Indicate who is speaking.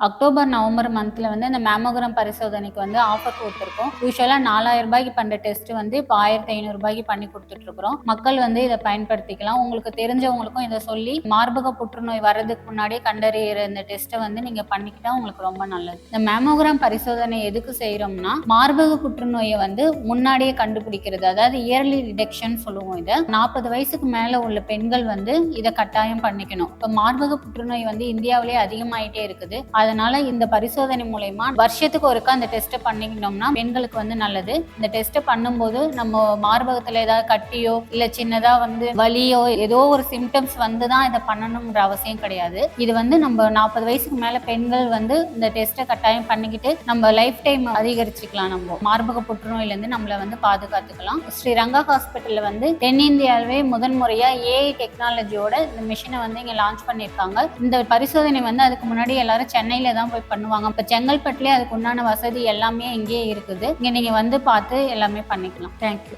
Speaker 1: October, November மந்த்ல வந்து இந்த மேமோகிராம் பரிசோதனைக்கு வந்து ஆஃபர் குடுத்துருக்கோம். யூசுவலா ரூ. 4000 பண்ற டெஸ்ட் வந்து இப்ப ரூ. 1500 பண்ணி குடுத்துட்டு இருக்கிறோம். மக்கள் வந்து இத பயன்படுத்திக்கலாம். உங்களுக்கு தெரிஞ்சவங்களுக்கும் இத சொல்லி மார்பக புற்றுநோய் வர்றதுக்கு முன்னாடியே கண்டறியிற இந்த டெஸ்ட்ட வந்து நீங்க பண்ணிக்கிட்டா உங்களுக்கு ரொம்ப நல்லது. இந்த மேமோகிராம் பரிசோதனை எதுக்கு செய்றோம்னா, மார்பக புற்றுநோய வந்து முன்னாடியே கண்டுபிடிக்கிறது. அதாவது இயர்லி டிடெக்ஷன் சொல்லுவோம் இத. 40 வயசுக்கு மேல உள்ள பெண்கள் வந்து இத கட்டாயம் பண்ணிக்கணும். இப்ப மார்பக புற்றுநோய் வந்து இந்தியாவிலேயே அதிகமாயிட்டே இருக்குது. அதனால இந்த பரிசோதனை மூலமா வருஷத்துக்கு ஒருக்கா அந்த டெஸ்ட் பண்ணிக்கிட்டோம்னா பெண்களுக்கு வந்து நல்லது. இந்த டெஸ்ட் பண்ணும்போது நம்ம மார்பகத்துல ஏதாவது கட்டியோ இல்ல சின்னதா வந்து வலியோ ஏதோ ஒரு சிம்டம்ஸ் வந்துதான் இதை பண்ணணுங்கிற அவசியம் கிடையாது. இது வந்து நம்ம 40 வயசுக்கு மேல பெண்கள் வந்து இந்த டெஸ்ட்டை கட்டாயம் பண்ணிக்கிட்டு நம்ம லைஃப் டைம் அதிகரிச்சுக்கலாம். நம்ம மார்பக புற்றுநோயில இருந்து நம்மளை வந்து பாதுகாத்துக்கலாம். ஸ்ரீரங்கா ஹாஸ்பிட்டல்ல வந்து தென்னிந்தியாவே முதன்முறையா ஏஐ டெக்னாலஜியோட இந்த மிஷினை வந்து இங்க லான்ச் பண்ணிருக்காங்க. இந்த பரிசோதனை வந்து அதுக்கு முன்னாடி எல்லாரும் சென்னையில தான் போய் பண்ணுவாங்க. இப்ப செங்கல்பட்டுலயே அதுக்கு உண்டான வசதி எல்லாமே இங்கேயே இருக்குது. இங்க நீங்க வந்து பார்த்து எல்லாமே பண்ணிக்கலாம். தேங்க்யூ.